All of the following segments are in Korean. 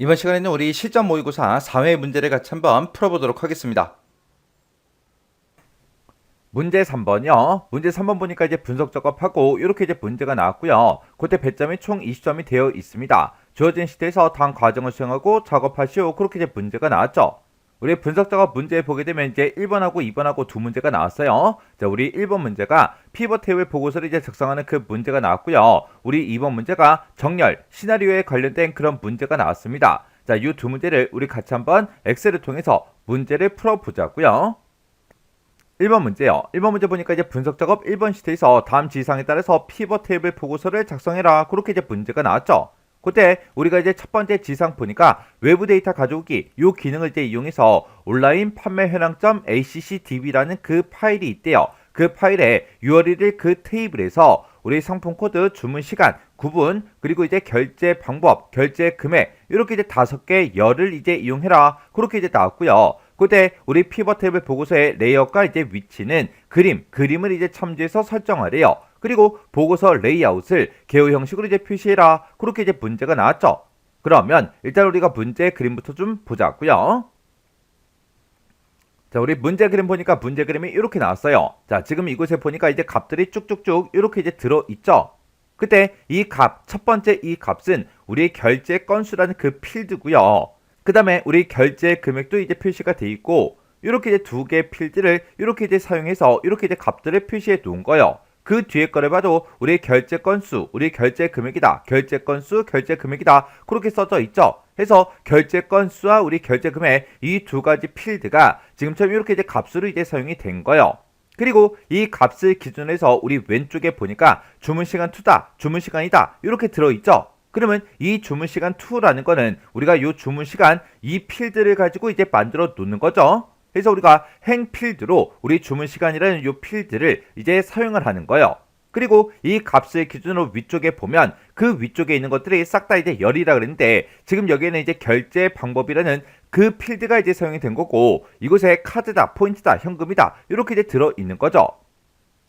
이번 시간에는 우리 실전 모의고사 4회 문제를 같이 한번 풀어보도록 하겠습니다. 문제 3번이요. 문제 3번 보니까 이제 분석 작업하고 이렇게 이제 문제가 나왔고요. 그때 배점이 총 20점이 되어 있습니다. 주어진 시대에서 다음 과정을 수행하고 작업하시오. 그렇게 이제 문제가 나왔죠. 우리 분석 작업 문제 보게 되면 이제 1번하고 2번하고 두 문제가 나왔어요. 자, 우리 1번 문제가 피벗 테이블 보고서를 이제 작성하는 그 문제가 나왔고요. 우리 2번 문제가 정렬, 시나리오에 관련된 그런 문제가 나왔습니다. 자, 이 두 문제를 우리 같이 한번 엑셀을 통해서 문제를 풀어보자고요. 1번 문제요. 1번 문제 보니까 이제 분석 작업 1번 시트에서 다음 지시사항에 따라서 피벗 테이블 보고서를 작성해라. 그렇게 이제 문제가 나왔죠. 그때 우리가 이제 첫 번째 지시사항 보니까 외부 데이터 가져오기 이 기능을 이제 이용해서 온라인 판매 현황점 ACCDB라는 그 파일이 있대요. 그 파일에 URL을 그 테이블에서 우리 상품 코드, 주문 시간, 구분, 그리고 이제 결제 방법, 결제 금액 이렇게 이제 5개 열을 이제 이용해라. 그렇게 이제 나왔고요. 그때 우리 피벗 테이블 보고서의 레이아웃과 이제 위치는 그림을 이제 첨지해서 설정하래요. 그리고 보고서 레이아웃을 개요 형식으로 이제 표시해라. 그렇게 이제 문제가 나왔죠. 그러면 일단 우리가 문제 그림부터 좀 보자고요. 자, 우리 문제 그림 보니까 문제 그림이 이렇게 나왔어요. 자, 지금 이곳에 보니까 이제 값들이 쭉쭉쭉 이렇게 이제 들어있죠. 그때 이 값, 첫 번째 이 값은 우리의 결제 건수라는 그 필드고요. 그 다음에 우리 결제 금액도 이제 표시가 돼 있고, 이렇게 이제 두 개의 필드를 이렇게 이제 사용해서 이렇게 이제 값들을 표시해 놓은 거예요. 그 뒤에 거를 봐도 우리 결제 건수, 우리 결제 금액이다. 결제 건수, 결제 금액이다. 그렇게 써져 있죠. 해서 결제 건수와 우리 결제 금액 이 두 가지 필드가 지금처럼 이렇게 이제 값으로 이제 사용이 된 거예요. 그리고 이 값을 기준으로 해서 우리 왼쪽에 보니까 주문 시간 2다, 주문 시간이다. 이렇게 들어있죠. 그러면 이 주문 시간 2라는 거는 우리가 이 주문 시간 이 필드를 가지고 이제 만들어 놓는 거죠. 그래서 우리가 행 필드로 우리 주문 시간이라는 이 필드를 이제 사용을 하는 거예요. 그리고 이 값을 기준으로 위쪽에 보면 그 위쪽에 있는 것들이 싹 다 이제 열이라 그랬는데 지금 여기에는 이제 결제 방법이라는 그 필드가 이제 사용이 된 거고 이곳에 카드다, 포인트다, 현금이다 이렇게 이제 들어 있는 거죠.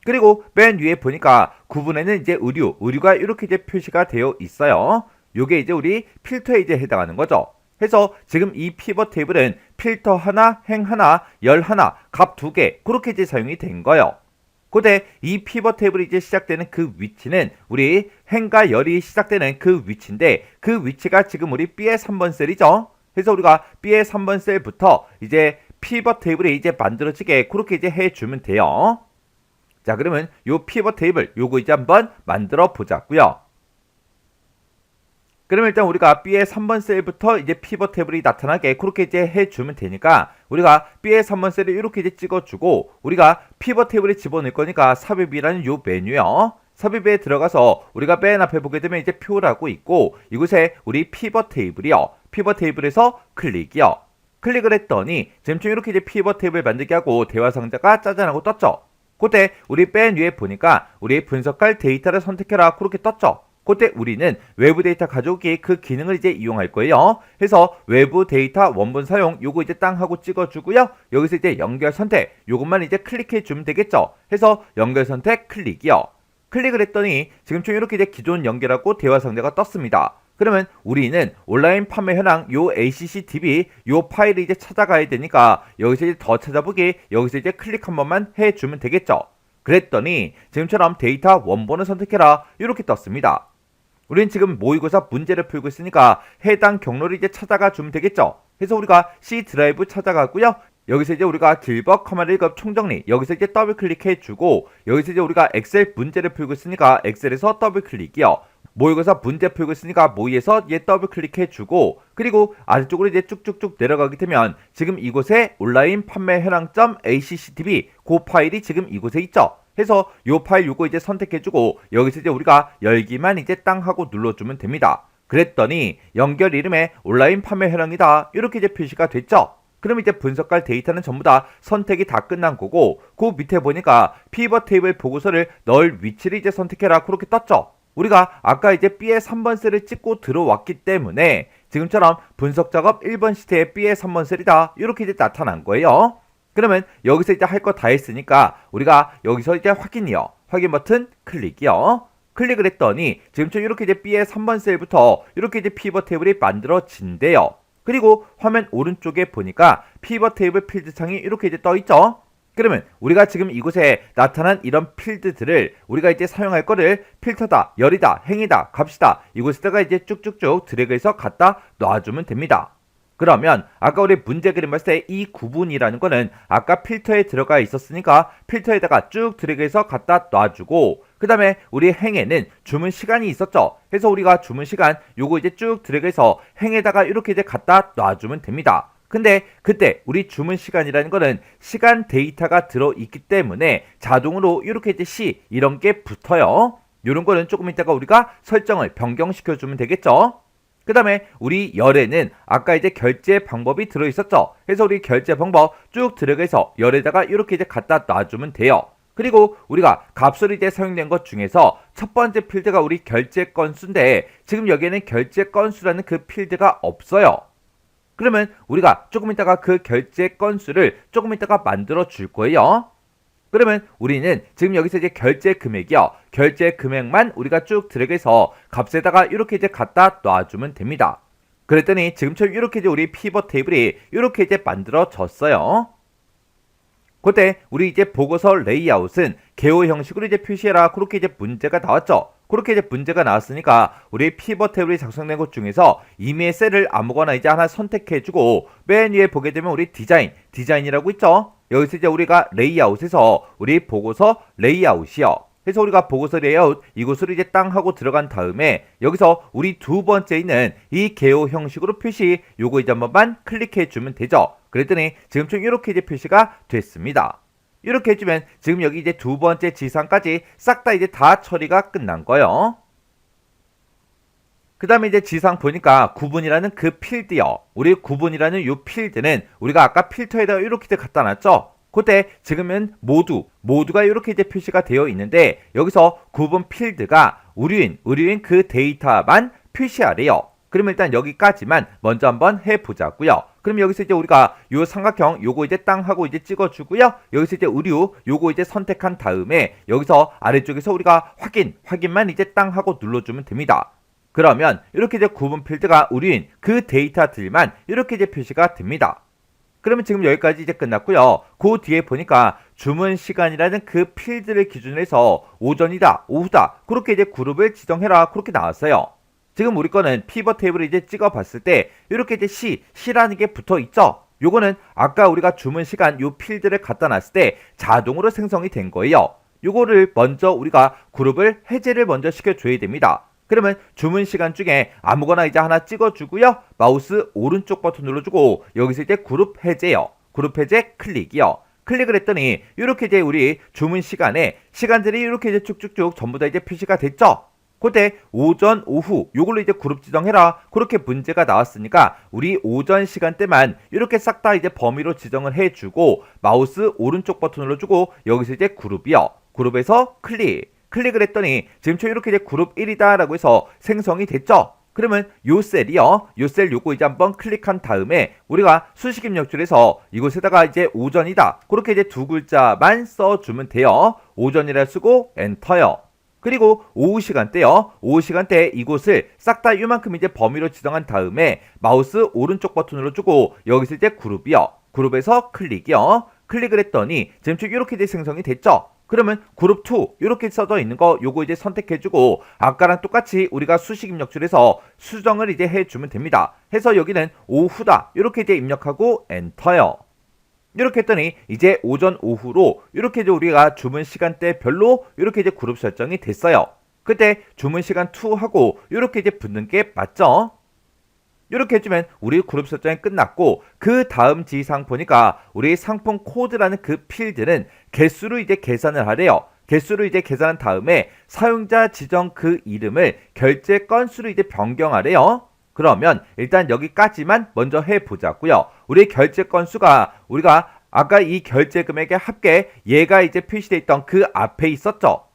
그리고 맨 위에 보니까 구분에는 이제 의류가 이렇게 이제 표시가 되어 있어요. 요게 이제 우리 필터에 이제 해당하는 거죠. 해서 지금 이 피벗 테이블은 필터 하나, 행 하나, 열 하나, 값 2개 그렇게 이제 사용이 된 거예요. 그때 이 피벗 테이블이 이제 시작되는 그 위치는 우리 행과 열이 시작되는 그 위치인데 그 위치가 지금 우리 B의 3번 셀이죠. 그래서 우리가 B의 3번 셀부터 이제 피벗 테이블이 이제 만들어지게 그렇게 이제 해주면 돼요. 자, 그러면 요 피벗 테이블 요거 이제 한번 만들어 보자고요. 그러면 일단 우리가 B의 3번 셀부터 이제 피벗 테이블이 나타나게 그렇게 이제 해주면 되니까 우리가 B의 3번 셀을 이렇게 이제 찍어주고 우리가 피벗 테이블에 집어넣을 거니까 삽입이라는 요 메뉴요. 삽입에 들어가서 우리가 맨 앞에 보게 되면 이제 표라고 있고 이곳에 우리 피벗 테이블이요. 피벗 테이블에서 클릭이요. 클릭을 했더니 지금 이렇게 이제 피벗 테이블 만들게 하고 대화 상자가 짜잔하고 떴죠. 그때 우리 맨 위에 보니까 우리 분석할 데이터를 선택해라 그렇게 떴죠. 그때 우리는 외부 데이터 가져오기 그 기능을 이제 이용할 거예요. 해서 외부 데이터 원본 사용 요거 이제 땅 하고 찍어주고요. 여기서 이제 연결 선택 요것만 이제 클릭해 주면 되겠죠. 해서 연결 선택 클릭이요. 클릭을 했더니 지금처럼 이렇게 이제 기존 연결하고 대화 상자가 떴습니다. 그러면 우리는 온라인 판매 현황 요 ACCDB 요 파일을 이제 찾아가야 되니까 여기서 이제 더 찾아보기 여기서 이제 클릭 한 번만 해주면 되겠죠. 그랬더니 지금처럼 데이터 원본을 선택해라 이렇게 떴습니다. 우리는 지금 모의고사 문제를 풀고 있으니까 해당 경로를 이제 찾아가 주면 되겠죠. 그래서 우리가 C 드라이브 찾아가고요. 여기서 이제 우리가 길버 커마를 1급 총정리 여기서 이제 더블 클릭해 주고 여기서 이제 우리가 엑셀 문제를 풀고 있으니까 엑셀에서 더블 클릭이요. 모의고사 문제 풀고 있으니까 모의에서 얘 더블 클릭해 주고 그리고 아래쪽으로 이제 쭉쭉쭉 내려가게 되면 지금 이곳에 온라인 판매 현황점 ACCDB 그 파일이 지금 이곳에 있죠. 해서 요 파일 요거 이제 선택해주고 여기서 이제 우리가 열기만 이제 땅 하고 눌러주면 됩니다. 그랬더니 연결 이름에 온라인 판매 현황이다 이렇게 이제 표시가 됐죠. 그럼 이제 분석할 데이터는 전부 다 선택이 다 끝난 거고 그 밑에 보니까 피벗 테이블 보고서를 넣을 위치를 이제 선택해라 그렇게 떴죠. 우리가 아까 이제 B의 3번 셀을 찍고 들어왔기 때문에 지금처럼 분석 작업 1번 시트에 B의 3번 셀이다 이렇게 이제 나타난 거예요. 그러면 여기서 이제 할 거 다 했으니까 우리가 여기서 이제 확인이요. 확인 버튼 클릭이요. 클릭을 했더니 지금처럼 이렇게 이제 B의 3번 셀부터 이렇게 이제 피벗 테이블이 만들어진대요. 그리고 화면 오른쪽에 보니까 피벗 테이블 필드 창이 이렇게 이제 떠 있죠. 그러면 우리가 지금 이곳에 나타난 이런 필드들을 우리가 이제 사용할 거를 필터다, 열이다, 행이다, 값이다 이곳에다가 이제 쭉쭉쭉 드래그해서 갖다 놔주면 됩니다. 그러면 아까 우리 문제 그림 봤을 때 이 구분이라는 거는 아까 필터에 들어가 있었으니까 필터에다가 쭉 드래그해서 갖다 놔주고 그 다음에 우리 행에는 주문 시간이 있었죠. 그래서 우리가 주문 시간 요거 이제 쭉 드래그해서 행에다가 이렇게 이제 갖다 놔주면 됩니다. 근데 그때 우리 주문 시간이라는 거는 시간 데이터가 들어있기 때문에 자동으로 이렇게 이제 C 이런 게 붙어요. 이런 거는 조금 이따가 우리가 설정을 변경시켜 주면 되겠죠. 그 다음에 우리 열에는 아까 이제 결제 방법이 들어있었죠. 그래서 우리 결제 방법 쭉 들어가서 열에다가 이렇게 이제 갖다 놔주면 돼요. 그리고 우리가 값으로 이제 사용된 것 중에서 첫 번째 필드가 우리 결제 건수인데 지금 여기에는 결제 건수라는 그 필드가 없어요. 그러면 우리가 조금 이따가 그 결제 건수를 조금 이따가 만들어 줄 거예요. 그러면 우리는 지금 여기서 이제 결제 금액이요. 결제 금액만 우리가 쭉 드래그해서 값에다가 이렇게 이제 갖다 놔주면 됩니다. 그랬더니 지금처럼 이렇게 이제 우리 피벗 테이블이 이렇게 이제 만들어졌어요. 그때 우리 이제 보고서 레이아웃은 개호 형식으로 이제 표시해라. 그렇게 이제 문제가 나왔죠. 그렇게 이제 문제가 나왔으니까 우리 피벗 테이블이 작성된 것 중에서 임의의 셀을 아무거나 이제 하나 선택해주고 맨 위에 보게 되면 우리 디자인이라고 있죠. 여기서 이제 우리가 레이아웃에서 우리 보고서 레이아웃이요. 그래서 우리가 보고서 레이아웃 이곳으로 이제 땅 하고 들어간 다음에 여기서 우리 두 번째 있는 이 개호 형식으로 표시 요거 이제 한번만 클릭해 주면 되죠. 그랬더니 지금처럼 이렇게 이제 표시가 됐습니다. 이렇게 해주면 지금 여기 이제 두 번째 지상까지 싹 다 이제 다 처리가 끝난 거예요. 그 다음에 이제 지상 보니까 구분이라는 그 필드요. 우리 구분이라는 요 필드는 우리가 아까 필터에다가 이렇게 갖다 놨죠. 그때 지금은 모두가 이렇게 이제 표시가 되어 있는데 여기서 구분 필드가 의류인 그 데이터만 표시하래요. 그러면 일단 여기까지만 먼저 한번 해보자고요. 그럼 여기서 이제 우리가 요 삼각형 요거 이제 땅 하고 이제 찍어주고요. 여기서 이제 의류 요거 이제 선택한 다음에 여기서 아래쪽에서 우리가 확인만 이제 땅 하고 눌러주면 됩니다. 그러면 이렇게 이제 구분 필드가 의류인 그 데이터들만 이렇게 이제 표시가 됩니다. 그러면 지금 여기까지 이제 끝났고요. 그 뒤에 보니까 주문 시간이라는 그 필드를 기준으로 해서 오전이다, 오후다 그렇게 이제 그룹을 지정해라 그렇게 나왔어요. 지금 우리 거는 피벗 테이블을 이제 찍어봤을 때 이렇게 이제 C라는 게 붙어 있죠. 요거는 아까 우리가 주문 시간 요 필드를 갖다 놨을 때 자동으로 생성이 된 거예요. 요거를 먼저 우리가 그룹을 해제를 먼저 시켜줘야 됩니다. 그러면 주문 시간 중에 아무거나 이제 하나 찍어주고요. 마우스 오른쪽 버튼 눌러주고 여기서 이제 그룹 해제요. 그룹 해제 클릭이요. 클릭을 했더니 이렇게 이제 우리 주문 시간에 시간들이 이렇게 이제 쭉쭉쭉 전부 다 이제 표시가 됐죠. 그때 오전, 오후 요걸로 이제 그룹 지정해라. 그렇게 문제가 나왔으니까 우리 오전 시간대만 이렇게 싹 다 이제 범위로 지정을 해주고 마우스 오른쪽 버튼 눌러주고 여기서 이제 그룹이요. 그룹에서 클릭을 했더니 지금처럼 이렇게 이제 그룹 1이다 라고 해서 생성이 됐죠. 그러면 요 셀이요. 요 셀 요거 이제 한번 클릭한 다음에 우리가 수식 입력줄에서 이곳에다가 이제 오전이다. 그렇게 이제 두 글자만 써주면 돼요. 오전이라 쓰고 엔터요. 그리고 오후 시간대요. 오후 시간대 이곳을 싹 다 이만큼 이제 범위로 지정한 다음에 마우스 오른쪽 버튼 눌러주고 여기서 이제 그룹이요. 그룹에서 클릭이요. 클릭을 했더니 지금 이렇게 이제 생성이 됐죠. 그러면 그룹 2 이렇게 써져 있는 거 요거 이제 선택해주고 아까랑 똑같이 우리가 수식 입력줄에서 수정을 이제 해주면 됩니다. 해서 여기는 오후다 이렇게 이제 입력하고 엔터요. 이렇게 했더니 이제 오전 오후로 이렇게 이제 우리가 주문 시간대별로 이렇게 이제 그룹 설정이 됐어요. 그때 주문 시간 2하고 이렇게 이제 붙는 게 맞죠? 이렇게 해주면 우리 그룹 설정이 끝났고 그 다음 지상 보니까 우리 상품 코드라는 그 필드는 개수로 이제 계산을 하래요. 개수로 이제 계산한 다음에 사용자 지정 그 이름을 결제 건수로 이제 변경하래요. 그러면 일단 여기까지만 먼저 해보자고요. 우리 결제 건수가 우리가 아까 이 결제 금액의 합계 얘가 이제 표시되어 있던 그 앞에 있었죠.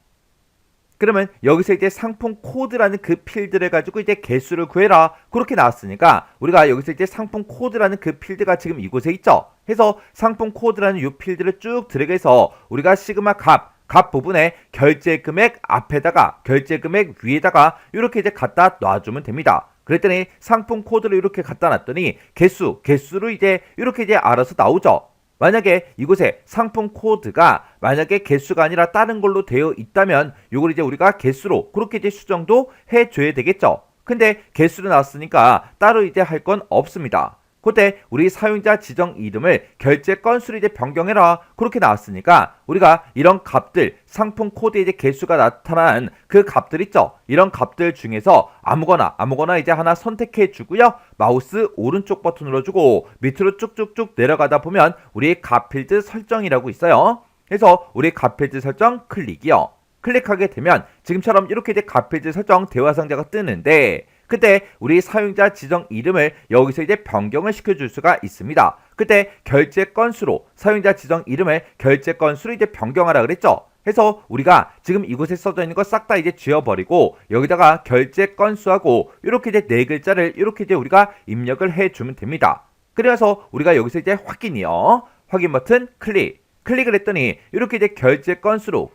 그러면 여기서 이제 상품 코드라는 그 필드를 가지고 이제 개수를 구해라 그렇게 나왔으니까 우리가 여기서 이제 상품 코드라는 그 필드가 지금 이곳에 있죠. 해서 상품 코드라는 이 필드를 쭉 드래그해서 우리가 시그마 값 값 부분에 결제 금액 앞에다가 결제 금액 위에다가 이렇게 이제 갖다 놔주면 됩니다. 그랬더니 상품 코드를 이렇게 갖다 놨더니 개수로 이제 이렇게 이제 알아서 나오죠. 만약에 이곳에 상품 코드가 만약에 개수가 아니라 다른 걸로 되어 있다면 이걸 이제 우리가 개수로 그렇게 이제 수정도 해줘야 되겠죠. 근데 개수로 나왔으니까 따로 이제 할 건 없습니다. 그때 우리 사용자 지정 이름을 결제 건수로 이제 변경해라 그렇게 나왔으니까 우리가 이런 값들 상품 코드에 이제 개수가 나타난 그 값들 있죠. 이런 값들 중에서 아무거나 이제 하나 선택해 주고요. 마우스 오른쪽 버튼 눌러주고 밑으로 쭉쭉쭉 내려가다 보면 우리 값 필드 설정이라고 있어요. 그래서 우리 값 필드 설정 클릭이요. 클릭하게 되면 지금처럼 이렇게 이제 값 필드 설정 대화 상자가 뜨는데 그때 우리 사용자 지정 이름을 여기서 이제 변경을 시켜줄 수가 있습니다. 그때 결제 건수로 사용자 지정 이름을 결제 건수로 이제 변경하라 그랬죠. 해서 우리가 지금 이곳에 써져 있는 거 싹 다 이제 지워버리고 여기다가 결제 건수하고 이렇게 이제 네 글자를 이렇게 이제 우리가 입력을 해주면 됩니다. 그래서 우리가 여기서 이제 확인이요. 확인 버튼 클릭을 했더니 이렇게 이제 결제 건수로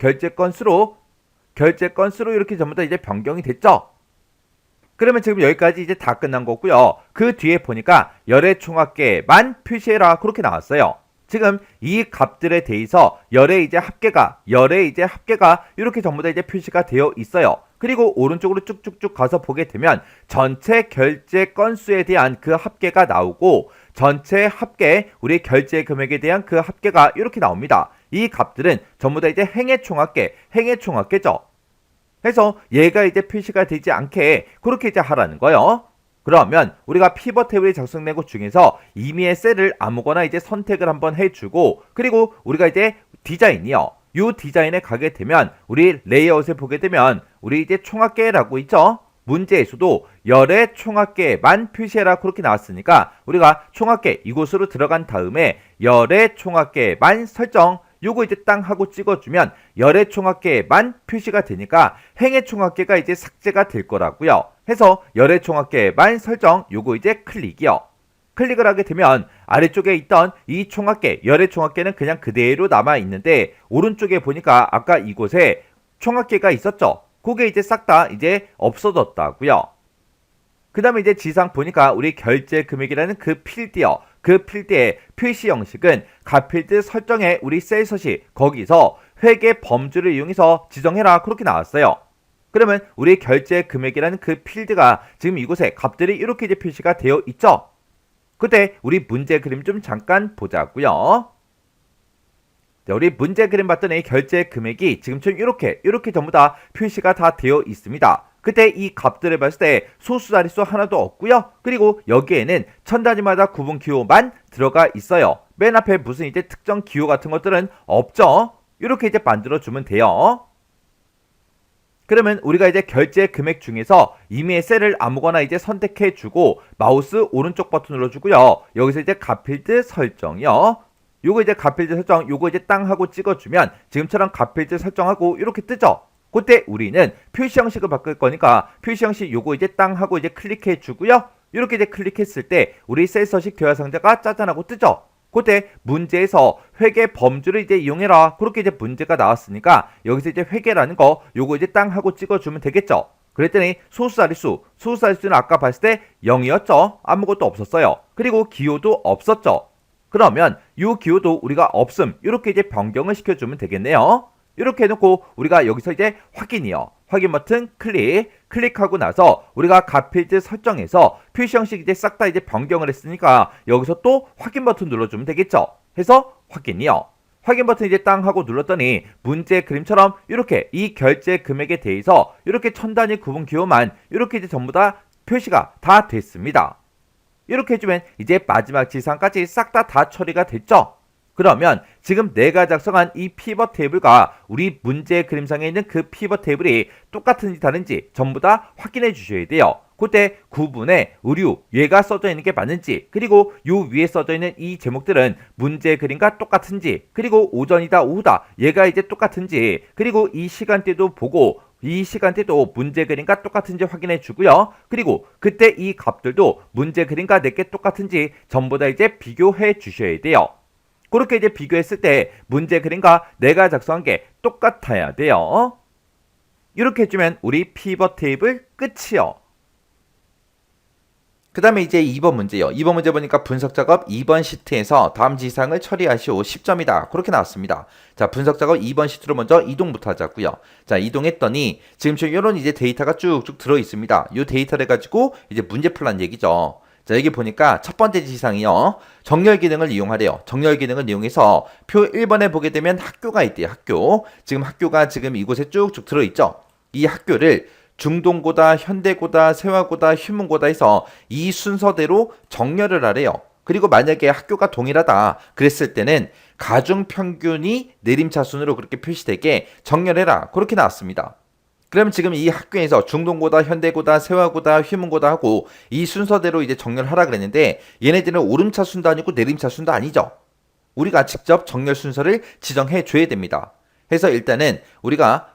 이렇게 전부 다 이제 변경이 됐죠. 그러면 지금 여기까지 이제 다 끝난 거고요. 그 뒤에 보니까 열의 총합계만 표시해라 그렇게 나왔어요. 지금 이 값들에 대해서 열의 이제 합계가 이렇게 전부 다 이제 표시가 되어 있어요. 그리고 오른쪽으로 쭉쭉쭉 가서 보게 되면 전체 결제 건수에 대한 그 합계가 나오고 전체 합계 우리 결제 금액에 대한 그 합계가 이렇게 나옵니다. 이 값들은 전부 다 이제 행의 총합계죠. 해서 얘가 이제 표시가 되지 않게 그렇게 이제 하라는 거예요. 그러면 우리가 피벗 테이블이 작성된 것 중에서 임의의 셀을 아무거나 이제 선택을 한번 해주고 그리고 우리가 이제 디자인이요. 이 디자인에 가게 되면 우리 레이아웃에 보게 되면 우리 이제 총합계라고 있죠. 문제에서도 열의 총합계만 표시해라 그렇게 나왔으니까 우리가 총합계 이곳으로 들어간 다음에 열의 총합계만 설정 요거 이제 땅 하고 찍어주면 열의 총합계만 표시가 되니까 행의 총합계가 이제 삭제가 될 거라고요. 해서 열의 총합계만 설정 요거 이제 클릭이요. 클릭을 하게 되면 아래쪽에 있던 이 총합계 열의 총합계는 그냥 그대로 남아 있는데 오른쪽에 보니까 아까 이곳에 총합계가 있었죠. 그게 이제 싹 다 이제 없어졌다고요. 그 다음에 이제 지상 보니까 우리 결제 금액이라는 그 필드요. 그 필드의 표시 형식은 값 필드 설정에 우리 셀 서식 거기서 회계 범주를 이용해서 지정해라 그렇게 나왔어요. 그러면 우리 결제 금액이라는 그 필드가 지금 이곳에 값들이 이렇게 이제 표시가 되어 있죠. 그때 우리 문제 그림 좀 잠깐 보자고요. 우리 문제 그림 봤더니 결제 금액이 지금처럼 이렇게 전부 다 표시가 다 되어 있습니다. 그때 이 값들을 봤을 때 소수 자릿수 하나도 없고요. 그리고 여기에는 천 단위마다 구분 기호만 들어가 있어요. 맨 앞에 무슨 이제 특정 기호 같은 것들은 없죠. 이렇게 이제 만들어주면 돼요. 그러면 우리가 이제 결제 금액 중에서 임의의 셀을 아무거나 이제 선택해주고 마우스 오른쪽 버튼 눌러주고요. 여기서 이제 값 필드 설정이요. 요거 이제 값 필드 설정 요거 이제 땅 하고 찍어주면 지금처럼 값 필드 설정하고 이렇게 뜨죠. 그때 우리는 표시 형식을 바꿀 거니까 표시 형식 요거 이제 땅 하고 이제 클릭해 주고요. 이렇게 이제 클릭했을 때 우리 셀 서식 대화 상자가 짜잔하고 뜨죠. 그때 문제에서 회계 범주를 이제 이용해라 그렇게 이제 문제가 나왔으니까 여기서 이제 회계라는 거 요거 이제 땅 하고 찍어주면 되겠죠. 그랬더니 소수 자릿수는 아까 봤을 때 0이었죠. 아무것도 없었어요. 그리고 기호도 없었죠. 그러면 이 기호도 우리가 없음 이렇게 이제 변경을 시켜주면 되겠네요. 이렇게 해놓고 우리가 여기서 이제 확인이요. 확인 버튼 클릭하고 나서 우리가 값 필드 설정해서 표시 형식 이제 싹 다 이제 변경을 했으니까 여기서 또 확인 버튼 눌러주면 되겠죠. 해서 확인이요. 확인 버튼 이제 땅 하고 눌렀더니 문제 그림처럼 이렇게 이 결제 금액에 대해서 이렇게 천 단위 구분 기호만 이렇게 이제 전부 다 표시가 다 됐습니다. 이렇게 해주면 이제 마지막 지상까지 싹 다 처리가 됐죠. 그러면 지금 내가 작성한 이 피벗 테이블과 우리 문제 그림상에 있는 그 피벗 테이블이 똑같은지 다른지 전부 다 확인해 주셔야 돼요. 그때 구분에 의류 얘가 써져 있는 게 맞는지 그리고 요 위에 써져 있는 이 제목들은 문제 그림과 똑같은지 그리고 오전이다 오후다 얘가 이제 똑같은지 그리고 이 시간대도 보고 이 시간대도 문제 그림과 똑같은지 확인해 주고요. 그리고 그때 이 값들도 문제 그림과 내게 똑같은지 전부 다 이제 비교해 주셔야 돼요. 그렇게 이제 비교했을 때 문제 그림과 내가 작성한 게 똑같아야 돼요. 이렇게 해주면 우리 피벗 테이블 끝이요. 그 다음에 이제 2번 문제요. 2번 문제 보니까 분석 작업 2번 시트에서 다음 지상을 처리하시오 10점이다. 그렇게 나왔습니다. 자, 분석 작업 2번 시트로 먼저 이동부터 하자고요. 자, 이동했더니 지금처럼 이런 이제 데이터가 쭉쭉 들어 있습니다. 이 데이터를 가지고 이제 문제 풀란 얘기죠. 자, 여기 보니까 첫 번째 지상이요. 정렬 기능을 이용하래요. 정렬 기능을 이용해서 표 1번에 보게 되면 학교가 있대요. 학교. 지금 학교가 지금 이곳에 쭉쭉 들어 있죠. 이 학교를 중동고다, 현대고다, 세화고다, 휴문고다 해서 이 순서대로 정렬을 하래요. 그리고 만약에 학교가 동일하다 그랬을 때는 가중평균이 내림차순으로 그렇게 표시되게 정렬해라. 그렇게 나왔습니다. 그러면 지금 이 학교에서 중동고다, 현대고다, 세화고다, 휴문고다 하고 이 순서대로 이제 정렬하라 그랬는데 얘네들은 오름차순도 아니고 내림차순도 아니죠. 우리가 직접 정렬 순서를 지정해 줘야 됩니다. 해서 일단은 우리가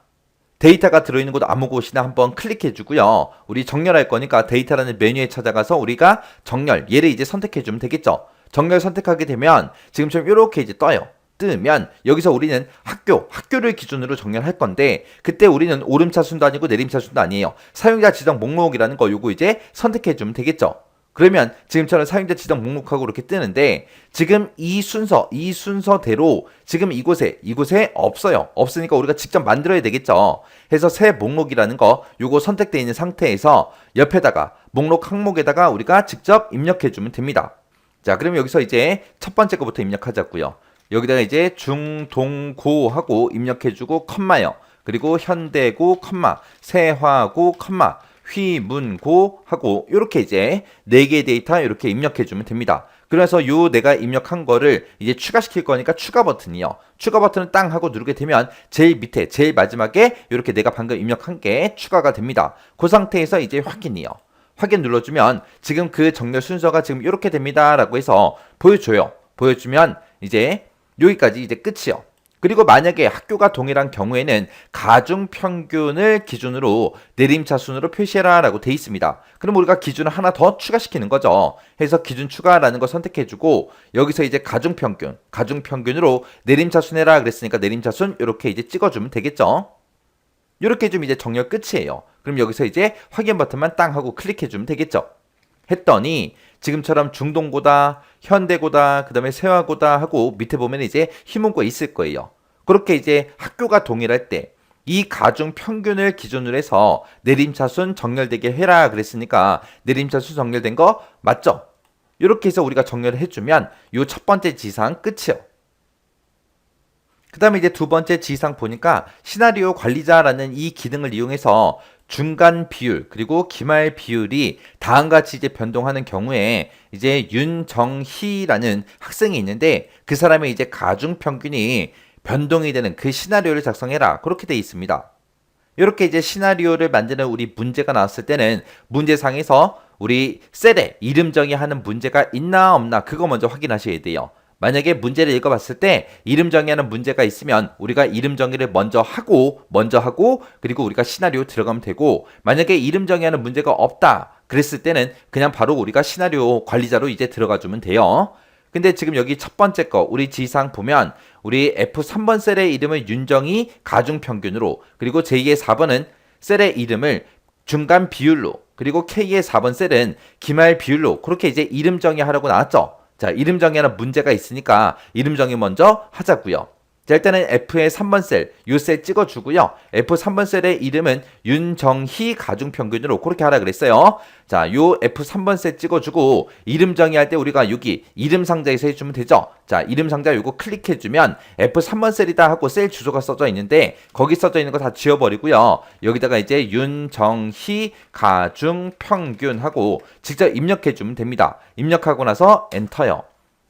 데이터가 들어있는 곳 아무 곳이나 한번 클릭해 주고요. 우리 정렬할 거니까 데이터라는 메뉴에 찾아가서 우리가 정렬, 얘를 이제 선택해 주면 되겠죠. 정렬 선택하게 되면 지금처럼 이렇게 이제 떠요. 뜨면 여기서 우리는 학교를 기준으로 정렬할 건데 그때 우리는 오름차순도 아니고 내림차순도 아니에요. 사용자 지정 목록이라는 거 요거 이제 선택해 주면 되겠죠. 그러면 지금처럼 사용자 지정 목록하고 이렇게 뜨는데 지금 이 순서대로 지금 이곳에 없어요. 없으니까 우리가 직접 만들어야 되겠죠. 해서 새 목록이라는 거 요거 선택되어 있는 상태에서 옆에다가 목록 항목에다가 우리가 직접 입력해 주면 됩니다. 자, 그럼 여기서 이제 첫 번째 거부터 입력하자고요. 여기다가 이제 중동고 하고 입력해 주고 컴마요. 그리고 현대고 컴마, 세화고 컴마, 휘문고 하고 이렇게 이제 4개의 데이터 이렇게 입력해 주면 됩니다. 그래서 요 내가 입력한 거를 이제 추가시킬 거니까 추가 버튼이요. 추가 버튼을 땅 하고 누르게 되면 제일 밑에 제일 마지막에 이렇게 내가 방금 입력한 게 추가가 됩니다. 그 상태에서 이제 확인이요. 확인 눌러주면 지금 그 정렬 순서가 지금 이렇게 됩니다 라고 해서 보여줘요. 보여주면 이제 여기까지 이제 끝이요. 그리고 만약에 학교가 동일한 경우에는 가중평균을 기준으로 내림차순으로 표시해라 라고 돼 있습니다. 그럼 우리가 기준을 하나 더 추가시키는 거죠. 해서 기준 추가라는 거 선택해주고 여기서 이제 가중평균으로 내림차순해라 그랬으니까 내림차순 이렇게 이제 찍어주면 되겠죠. 이렇게 좀 이제 정렬 끝이에요. 그럼 여기서 이제 확인 버튼만 땅 하고 클릭해주면 되겠죠. 했더니 지금처럼 중동고다, 현대고다, 그 다음에 세화고다 하고 밑에 보면 이제 희문고가 있을 거예요. 그렇게 이제 학교가 동일할 때 이 가중 평균을 기준으로 해서 내림차순 정렬되게 해라 그랬으니까 내림차순 정렬된 거 맞죠? 이렇게 해서 우리가 정렬을 해주면 이 첫 번째 지상 끝이요. 그 다음에 이제 두 번째 지상 보니까 시나리오 관리자라는 이 기능을 이용해서 중간 비율 그리고 기말 비율이 다음같이 이제 변동하는 경우에 이제 윤정희라는 학생이 있는데 그 사람의 이제 가중 평균이 변동이 되는 그 시나리오를 작성해라 그렇게 되어 있습니다. 이렇게 이제 시나리오를 만드는 우리 문제가 나왔을 때는 문제상에서 우리 셀에 이름 정의하는 문제가 있나 없나 그거 먼저 확인하셔야 돼요. 만약에 문제를 읽어봤을 때 이름 정의하는 문제가 있으면 우리가 이름 정의를 먼저 하고 그리고 우리가 시나리오 들어가면 되고 만약에 이름 정의하는 문제가 없다 그랬을 때는 그냥 바로 우리가 시나리오 관리자로 이제 들어가 주면 돼요. 근데 지금 여기 첫 번째 거 우리 지상 보면 우리 F3번 셀의 이름을 윤정희 가중평균으로 그리고 제2의 4번은 셀의 이름을 중간 비율로 그리고 K의 4번 셀은 기말 비율로 그렇게 이제 이름 정의하라고 나왔죠. 자, 이름 정의하는 문제가 있으니까 이름 정의 먼저 하자고요. 자, 일단은 F의 3번 셀, 요 셀 찍어주고요. F3번 셀의 이름은 윤정희 가중평균으로 그렇게 하라 그랬어요. 자, 요 F3번 셀 찍어주고 이름 정의할 때 우리가 여기 이름 상자에서 해주면 되죠. 자, 이름 상자 요거 클릭해주면 F3번 셀이다 하고 셀 주소가 써져 있는데 거기 써져 있는 거 다 지워버리고요. 여기다가 이제 윤정희 가중평균 하고 직접 입력해주면 됩니다. 입력하고 나서 엔터요.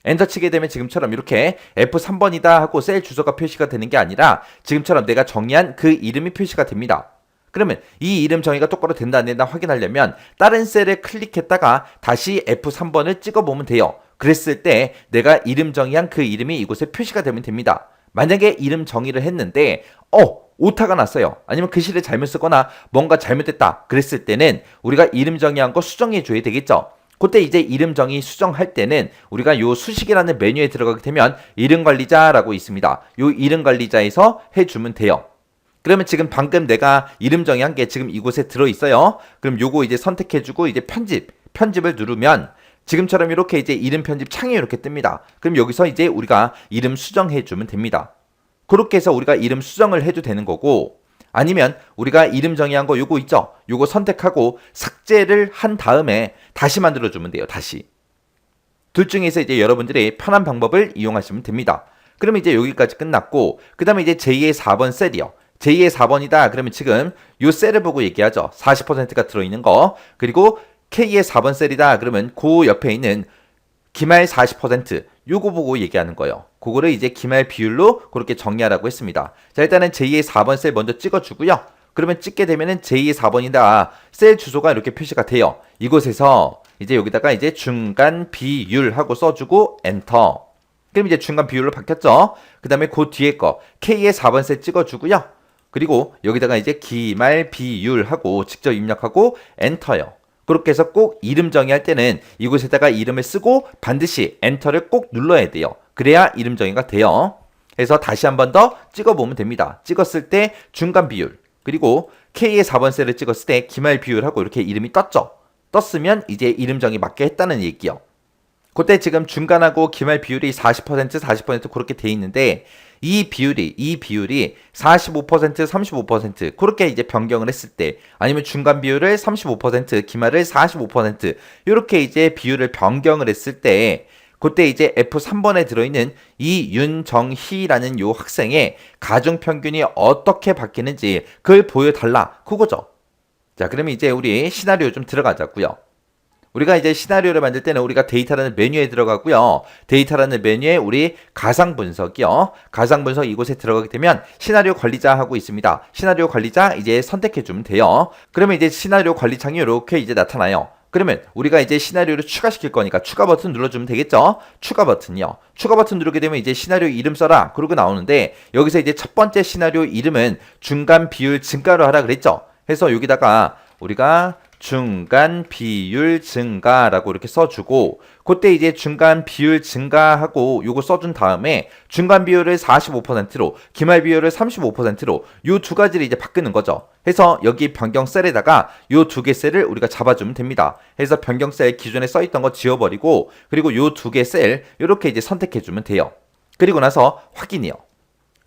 엔터 치게 되면 지금처럼 이렇게 F3번이다 하고 셀 주소가 표시가 되는 게 아니라 지금처럼 내가 정의한 그 이름이 표시가 됩니다. 그러면 이 이름 정의가 똑바로 된다 안 된다 확인하려면 다른 셀을 클릭했다가 다시 F3번을 찍어보면 돼요. 그랬을 때 내가 이름 정의한 그 이름이 이곳에 표시가 되면 됩니다. 만약에 이름 정의를 했는데 오타가 났어요. 아니면 글씨를 잘못 쓰거나 뭔가 잘못됐다 그랬을 때는 우리가 이름 정의한 거 수정해 줘야 되겠죠. 그때 이제 이름 정의 수정할 때는 우리가 요 수식이라는 메뉴에 들어가게 되면 이름 관리자라고 있습니다. 요 이름 관리자에서 해주면 돼요. 그러면 지금 방금 내가 이름 정의한 게 지금 이곳에 들어있어요. 그럼 요거 이제 선택해주고 이제 편집을 누르면 지금처럼 이렇게 이제 이름 편집 창이 이렇게 뜹니다. 그럼 여기서 이제 우리가 이름 수정해주면 됩니다. 그렇게 해서 우리가 이름 수정을 해도 되는 거고, 아니면 우리가 이름 정의한 거 요거 있죠? 요거 선택하고 삭제를 한 다음에 다시 만들어주면 돼요. 다시. 둘 중에서 이제 여러분들이 편한 방법을 이용하시면 됩니다. 그러면 이제 여기까지 끝났고, 그 다음에 이제 제2의 4번 셀이요. 제2의 4번이다. 그러면 지금 요 셀을 보고 얘기하죠. 40%가 들어있는 거. 그리고 K의 4번 셀이다. 그러면 그 옆에 있는 기말 40% 요거 보고 얘기하는 거예요. 그거를 이제 기말 비율로 그렇게 정리하라고 했습니다. 자, 일단은 제2의 4번 셀 먼저 찍어주고요. 그러면 찍게 되면은 제2의 4번이다. 셀 주소가 이렇게 표시가 돼요. 이곳에서 이제 여기다가 이제 중간 비율하고 써주고 엔터. 그럼 이제 중간 비율로 바뀌었죠. 그 다음에 그 뒤에 거 K의 4번 셀 찍어주고요. 그리고 여기다가 이제 기말 비율하고 직접 입력하고 엔터요. 그렇게 해서 꼭 이름 정의할 때는 이곳에다가 이름을 쓰고 반드시 엔터를 꼭 눌러야 돼요. 그래야 이름 정의가 돼요. 그래서 다시 한 번 더 찍어보면 됩니다. 찍었을 때 중간 비율, 그리고 K의 4번 셀을 찍었을 때 기말 비율하고 이렇게 이름이 떴죠. 떴으면 이제 이름 정의 맞게 했다는 얘기요. 그때 지금 중간하고 기말 비율이 40% 그렇게 돼 있는데 이 비율이 45% 35% 그렇게 이제 변경을 했을 때, 아니면 중간 비율을 35% 기말을 45% 이렇게 이제 비율을 변경을 했을 때, 그때 이제 F3번에 들어있는 이윤정희라는 요 학생의 가중평균이 어떻게 바뀌는지 그걸 보여달라, 그거죠. 자, 그러면 이제 우리 시나리오 좀 들어가자고요. 우리가 이제 시나리오를 만들 때는 우리가 데이터라는 메뉴에 들어가고요. 데이터라는 메뉴에 우리 가상 분석이요. 가상 분석 이곳에 들어가게 되면 시나리오 관리자 하고 있습니다. 시나리오 관리자 이제 선택해 주면 돼요. 그러면 이제 시나리오 관리창이 이렇게 이제 나타나요. 그러면 우리가 이제 시나리오를 추가시킬 거니까 추가 버튼 눌러주면 되겠죠? 추가 버튼이요. 추가 버튼 누르게 되면 이제 시나리오 이름 써라. 그러고 나오는데 여기서 이제 첫 번째 시나리오 이름은 중간 비율 증가로 하라 그랬죠? 그래서 여기다가 우리가 중간 비율 증가라고 이렇게 써주고, 그때 이제 중간 비율 증가하고 요거 써준 다음에 중간 비율을 45%로 기말 비율을 35%로 요 두 가지를 이제 바꾸는 거죠. 해서 여기 변경 셀에다가 요 두 개 셀을 우리가 잡아주면 됩니다. 해서 변경 셀 기존에 써있던 거 지워버리고, 그리고 요 두 개 셀 요렇게 이제 선택해주면 돼요. 그리고 나서 확인이요.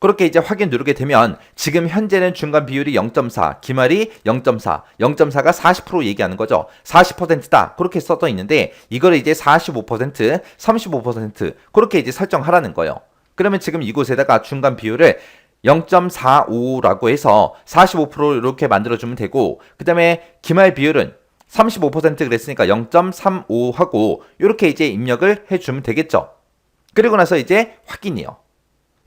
그렇게 이제 확인 누르게 되면 지금 현재는 중간 비율이 0.4, 기말이 0.4, 0.4가 40% 얘기하는 거죠. 40%다. 그렇게 써져 있는데 이거를 이제 45%, 35% 그렇게 이제 설정하라는 거예요. 그러면 지금 이곳에다가 중간 비율을 0.45라고 해서 45% 이렇게 만들어주면 되고, 그 다음에 기말 비율은 35% 그랬으니까 0.35하고 이렇게 이제 입력을 해주면 되겠죠. 그리고 나서 이제 확인이요.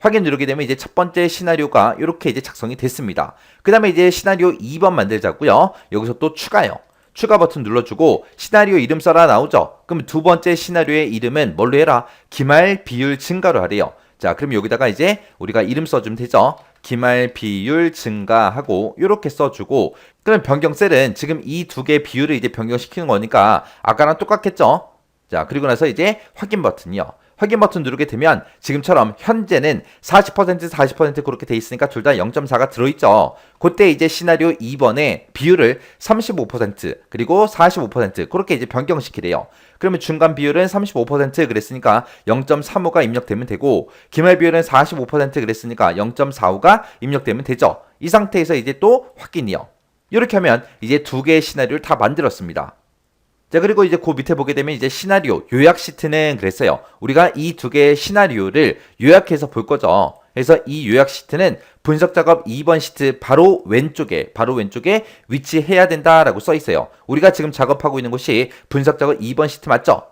확인 누르게 되면 이제 첫 번째 시나리오가 이렇게 이제 작성이 됐습니다. 그 다음에 이제 시나리오 2번 만들자고요. 여기서 또 추가요. 추가 버튼 눌러주고 시나리오 이름 써라 나오죠. 그럼 두 번째 시나리오의 이름은 뭘로 해라? 기말 비율 증가로 하래요. 자, 그럼 여기다가 이제 우리가 이름 써주면 되죠. 기말 비율 증가하고 이렇게 써주고, 그럼 변경 셀은 지금 이 두 개 비율을 이제 변경시키는 거니까 아까랑 똑같겠죠. 자, 그리고 나서 이제 확인 버튼이요. 확인 버튼 누르게 되면 지금처럼 현재는 40% 그렇게 돼 있으니까 둘 다 0.4가 들어있죠. 그때 이제 시나리오 2번에 비율을 35% 그리고 45% 그렇게 이제 변경시키래요. 그러면 중간 비율은 35% 그랬으니까 0.35가 입력되면 되고, 기말 비율은 45% 그랬으니까 0.45가 입력되면 되죠. 이 상태에서 이제 또 확인이요. 이렇게 하면 이제 두 개의 시나리오를 다 만들었습니다. 자, 그리고 이제 그 밑에 보게 되면 이제 시나리오 요약 시트는 그랬어요. 우리가 이 두 개의 시나리오를 요약해서 볼 거죠. 그래서 이 요약 시트는 분석 작업 2번 시트 바로 왼쪽에 위치해야 된다라고 써 있어요. 우리가 지금 작업하고 있는 곳이 분석 작업 2번 시트 맞죠?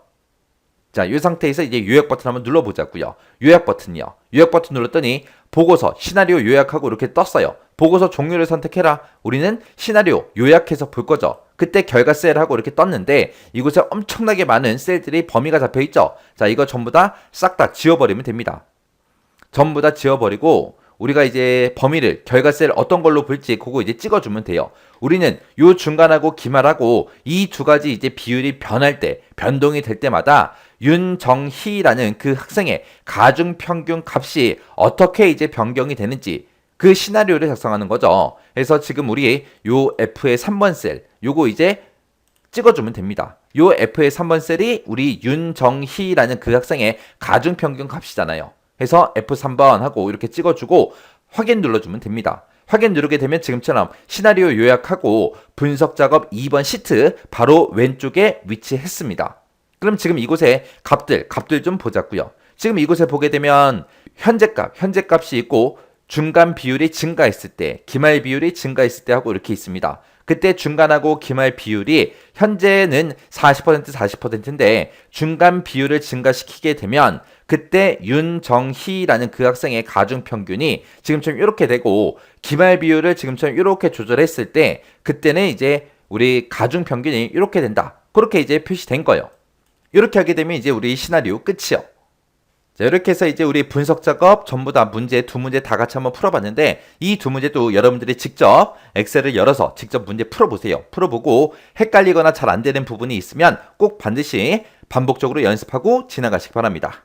자, 이 상태에서 이제 요약 버튼 한번 눌러보자고요. 요약 버튼이요. 요약 버튼 눌렀더니 보고서 시나리오 요약하고 이렇게 떴어요. 보고서 종류를 선택해라. 우리는 시나리오 요약해서 볼 거죠. 그때 결과 셀하고 이렇게 떴는데 이곳에 엄청나게 많은 셀들이 범위가 잡혀있죠. 자, 이거 전부 다 싹 다 지워버리면 됩니다. 전부 다 지워버리고 우리가 이제 범위를 결과세를 어떤 걸로 볼지 그거 이제 찍어주면 돼요. 우리는 요 중간하고 기말하고 이 두 가지 이제 비율이 변할 때, 변동이 될 때마다 윤정희라는 그 학생의 가중평균 값이 어떻게 이제 변경이 되는지 그 시나리오를 작성하는 거죠. 그래서 지금 우리 요 F의 3번 셀, 요거 이제 찍어주면 됩니다. 요 F의 3번 셀이 우리 윤정희라는 그 학생의 가중평균 값이잖아요. 그래서 F3번 하고 이렇게 찍어주고 확인 눌러주면 됩니다. 확인 누르게 되면 지금처럼 시나리오 요약하고 분석 작업 2번 시트 바로 왼쪽에 위치했습니다. 그럼 지금 이곳에 값들 좀 보자고요. 지금 이곳에 보게 되면 현재 값이 있고 중간 비율이 증가했을 때, 기말 비율이 증가했을 때 하고 이렇게 있습니다. 그때 중간하고 기말 비율이 현재는 40%인데 중간 비율을 증가시키게 되면 그때 윤정희라는 그 학생의 가중평균이 지금처럼 이렇게 되고 기말 비율을 지금처럼 이렇게 조절했을 때 그때는 이제 우리 가중평균이 이렇게 된다. 그렇게 이제 표시된 거예요. 이렇게 하게 되면 이제 우리 시나리오 끝이요. 자, 이렇게 해서 이제 우리 분석 작업 전부 다 두 문제 다 같이 한번 풀어봤는데 이 두 문제도 여러분들이 직접 엑셀을 열어서 직접 문제 풀어보세요. 풀어보고 헷갈리거나 잘 안 되는 부분이 있으면 꼭 반드시 반복적으로 연습하고 지나가시기 바랍니다.